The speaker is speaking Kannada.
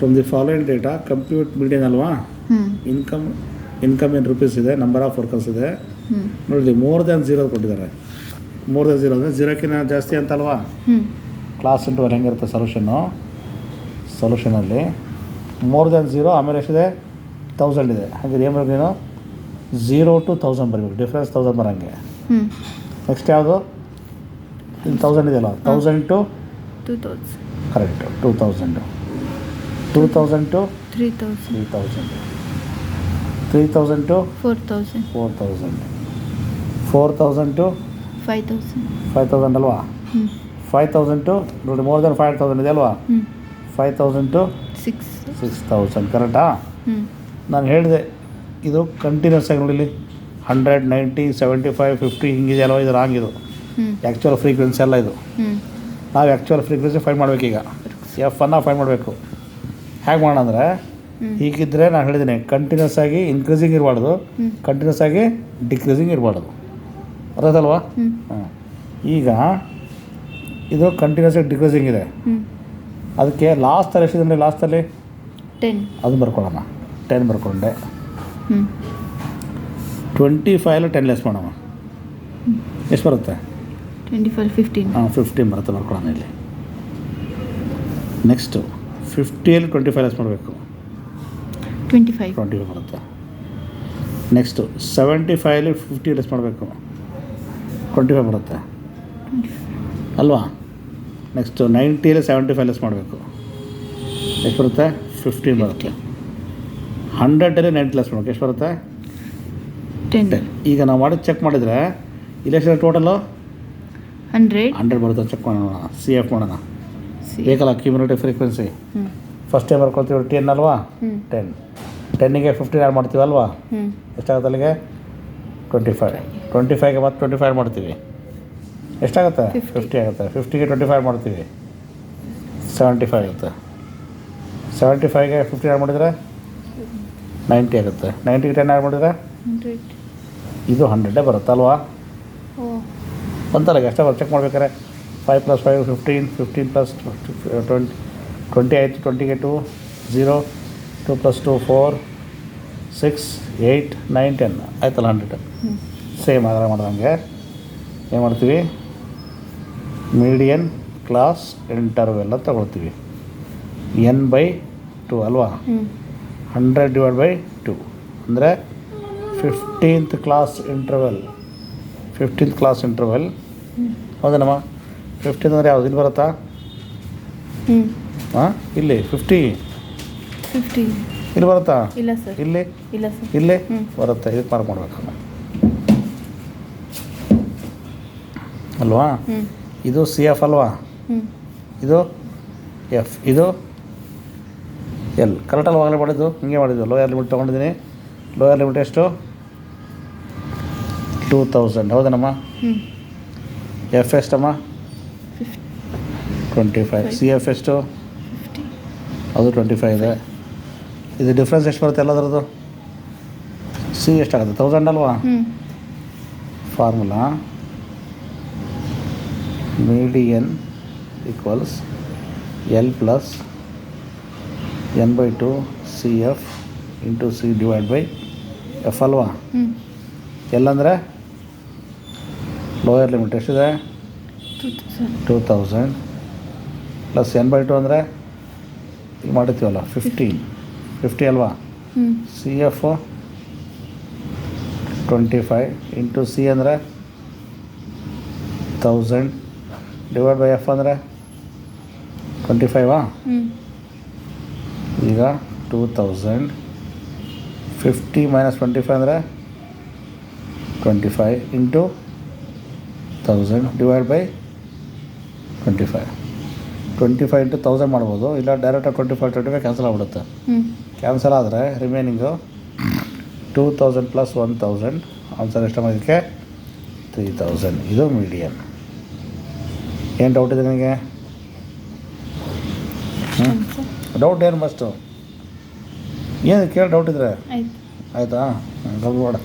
From the following data compute median ಅಲ್ವಾ. ಇನ್ಕಮ್ ಇನ್ ರುಪೀಸ್ ಇದೆ, ನಂಬರ್ ಆಫ್ ವರ್ಕರ್ಸ್ ಇದೆ. ನೋಡಿ ಮೋರ್ ದ್ಯಾನ್ 0 ಕೊಟ್ಟಿದ್ದಾರೆ. ಮೋರ್ ದ್ಯಾನ್ 0 ಅಂದರೆ 0ಕ್ಕಿಂತ ಜಾಸ್ತಿ ಅಂತಲ್ವಾ. ಕ್ಲಾಸ್ ಇಂಟರ್ವಲ್ ಹೆಂಗಿರುತ್ತೆ ಸೊಲ್ಯೂಷನಲ್ಲಿ ಮೋರ್ ದ್ಯಾನ್ 0 ಆಮೇಲೆ ಎಷ್ಟಿದೆ 1000 ಇದೆ. ಹಾಗೆ ಏನು ಬರಬೇಕು ನೀನು 0 to 1000 ಬರಬೇಕು, ಡಿಫ್ರೆನ್ಸ್ 1000 ಬರೋಂಗೆ. ನೆಕ್ಸ್ಟ್ ಯಾವುದು 1000 ಇದೆಯಲ್ಲ, 1000 to 2000 correct. 2000 to 3000 3000 to 4000 4000 to 5000 ಅಲ್ವಾ. 5000 to ನೋಡಿ ಮೋರ್ ದೆನ್ 5000 ಇದೆ ಅಲ್ವಾ. 5000 to 6000 ಕರೆಕ್ಟಾ. ನಾನು ಹೇಳಿದೆ ಇದು ಕಂಟಿನ್ಯೂಸ್ ಆಗಿ ನೋಡಿ ಇಲ್ಲಿ 100, 90, 75, 50 ಹಿಂಗಿದೆ ಅಲ್ವಾ. ಇದು ರಾಂಗ್. ಇದು ಆ್ಯಕ್ಚುಯಲ್ ಫ್ರೀಕ್ವೆನ್ಸಿ ಅಲ್ಲ ಇದು. ನಾವು ಆ್ಯಕ್ಚುಯಲ್ ಫ್ರೀಕ್ವೆನ್ಸಿ ಫೈಂಡ್ ಮಾಡಬೇಕೀಗ. ಎಫನ್ನು ಫೈಂಡ್ ಮಾಡಬೇಕು. ಹೇಗೆ ಮಾಡೋಣ ಅಂದರೆ ಹೀಗಿದ್ದರೆ ನಾನು ಹೇಳಿದ್ದೀನಿ ಕಂಟಿನ್ಯೂಸ್ ಆಗಿ ಇನ್ಕ್ರೀಸಿಂಗ್ ಇರಬಾರ್ದು, ಕಂಟಿನ್ಯೂಸ್ ಆಗಿ ಡಿಕ್ರೀಸಿಂಗ್ ಇರಬಾರ್ದು. ಅರ್ಥಲ್ವಾ. ಈಗ ಇದು ಕಂಟಿನ್ಯೂಸ್ ಆಗಿ ಡಿಕ್ರೀಸಿಂಗ್ ಇದೆ. ಅದಕ್ಕೆ ಲಾಸ್ಟಲ್ಲಿ ಎಷ್ಟಿದೆ, ಲಾಸ್ಟಲ್ಲಿ 10 ಅದು ಬರ್ಕೊಳ್ಳೋಣ. 10 ಬರ್ಕೊಂಡೆ. 25 10 ಲೆಸ್ ಮಾಡೋಣ. ಎಷ್ಟು ಬರುತ್ತೆ 25 15 15 ಬರುತ್ತೆ. ಬರ್ಕೊಳ್ಳೋಣ ಇಲ್ಲಿ. ನೆಕ್ಸ್ಟು 50 25 ಲೆಸ್ ಮಾಡಬೇಕು. 25 ಬರುತ್ತೆ. ನೆಕ್ಸ್ಟು 75 50 ಲೆಸ್ ಮಾಡಬೇಕು. 25 ಬರುತ್ತೆ ಅಲ್ವಾ. ನೆಕ್ಸ್ಟು 90 75 ಲೆಸ್ ಮಾಡಬೇಕು. ಎಷ್ಟು ಬರುತ್ತೆ 15 ಬರುತ್ತೆ. 100 90 ಲೆಸ್ ಮಾಡಬೇಕು. ಎಷ್ಟು ಬರುತ್ತೆ 10. ಈಗ ನಾವು ಮಾಡಿ ಚೆಕ್ ಮಾಡಿದರೆ ಇಲ್ಲಿ ಎಷ್ಟು ಟೋಟಲು 100 ಬರುತ್ತೆ. ಚೆಕ್ ಮಾಡೋಣ, ಸಿ ಎಫ್ ಮಾಡೋಣ. ಬೇಕಲ್ಲ ಕ್ಯುಮ್ಯುಲೇಟಿವ್ ಫ್ರೀಕ್ವೆನ್ಸಿ. ಫಸ್ಟ್ ಟೈಮ್ ಬರ್ಕೊಳ್ತೀವಿ 10 ಅಲ್ವಾ. 10ಗೆ 15 ಆ್ಯಡ್ ಮಾಡ್ತೀವಿ ಅಲ್ವಾ. ಎಷ್ಟಾಗುತ್ತೆ ಅಲ್ಲಿಗೆ 25. 25ಗೆ ಮತ್ತೆ 25 ಮಾಡ್ತೀವಿ. ಎಷ್ಟಾಗುತ್ತೆ 50 ಆಗುತ್ತೆ. 50ಗೆ 25 ಮಾಡ್ತೀವಿ 75 ಆಗುತ್ತೆ. 75ಗೆ 15 ಆ್ಯಡ್ ಮಾಡಿದರೆ 90 ಆಗುತ್ತೆ. 90ಗೆ 10 ಆ್ಯಡ್ ಮಾಡಿದರೆ 100. ಇದು 100 ಬರುತ್ತಲ್ವಾ. ಬಂತಲ್ಲ. ಎಷ್ಟು ಬರುತ್ತೆ ಚೆಕ್ ಮಾಡ್ಬೇಕಾರೆ 5 + 5 15, 15 + 20 ಆಯಿತು. 20ಗೆ 2 0, 2 + 2 4 6 8 9 10 ಆಯ್ತಲ್ಲ 100. ಸೇಮ್ ಅದರ ಮಾಡ್ದಂಗೆ ಏನು ಮಾಡ್ತೀವಿ ಮೀಡಿಯನ್ ಕ್ಲಾಸ್ ಇಂಟರ್ವೆಲ್ಲ ತಗೊಳ್ತೀವಿ. n/2 ಅಲ್ವಾ. 100 / 2 ಅಂದರೆ 15th class interval. 15th class interval ಹೌದೇನಮ್ಮ. 15 ಅಂದರೆ ಯಾವುದು ಇಲ್ಲಿ ಬರುತ್ತಾ. ಇಲ್ಲಿ 50 ಇಲ್ಲಿ ಬರುತ್ತಾ. ಇಲ್ಲ ಸರ್. ಇಲ್ಲಿ ಇಲ್ಲ ಸರ್. ಇಲ್ಲಿ ಬರುತ್ತೆ. ಇದಕ್ಕೆ ಮಾರ್ಕ್ ಮಾಡಬೇಕು ಅಲ್ವಾ. ಇದು ಸಿ ಎಫ್ ಅಲ್ವಾ. ಇದು ಎಫ್, ಇದು ಎಲ್. ಕರೆಕ್ಟಲ್ಲಿ ಹೋಗಲೇ ಮಾಡಿದ್ದು ಹಿಂಗೆ ಮಾಡಿದ್ದು. ಲೋಯರ್ ಲಿಮಿಟ್ ತೊಗೊಂಡಿದ್ದೀನಿ. ಲೋಯರ್ ಲಿಮಿಟ್ ಎಷ್ಟು 2000 ಹೌದೇನಮ್ಮ. ಎಫ್ ಎಷ್ಟಮ್ಮ 25. ಸಿ ಎಫ್ ಎಷ್ಟು 50. ಅದು 25 ಇದೆ. ಇದು ಡಿಫ್ರೆನ್ಸ್ ಎಷ್ಟು ಬರುತ್ತೆ ಎಲ್ಲದರದ್ದು. ಸಿ ಎಷ್ಟಾಗುತ್ತೆ 1000 ಅಲ್ವಾ. Formula median equals L plus n/2 C F into C divide by F ಅಲ್ವಾ. ಎಲ್ ಅಂದರೆ ಲೋಯರ್ ಲಿಮಿಟ್ ಎಷ್ಟಿದೆ 2000 ಪ್ಲಸ್ n/2 ಅಂದರೆ ಈಗ ಮಾಡಿರ್ತೀವಲ್ಲ 50 ಅಲ್ವಾ. ಸಿ ಎಫ್ 25 ಇಂಟು ಸಿ ಅಂದರೆ 1000 ಡಿವೈಡ್ ಬೈ ಎಫ್ ಅಂದರೆ 25. ಈಗ 2000 50 - 25 ಅಂದರೆ 25 ಇಂಟು 1000 ಡಿವೈಡ್ ಬೈ 25. 25 ಇಂಟು 1000 ಮಾಡ್ಬೋದು. ಇಲ್ಲ ಡೈರೆಕ್ಟಾಗಿ 25 ಕ್ಯಾನ್ಸಲ್ ಆಗಿಬಿಡುತ್ತೆ. ಕ್ಯಾನ್ಸಲ್ ಆದರೆ ರಿಮೈನಿಂಗು 2000 + 1000 ಆನ್ಸರ್ ಎಷ್ಟು ಮಾಡೋದಕ್ಕೆ 3000. ಇದು ಮೀಡಿಯನ್. ಏನು ಡೌಟ್ ಇದೆ ನಿಮಗೆ. ಡೌಟ್ ಏನು ಫಸ್ಟು ಏನು ಕೇಳಿ ಡೌಟ್ ಇದ್ದರೆ ಆಯಿತಾ. ಗಲ್ಬೇಡ.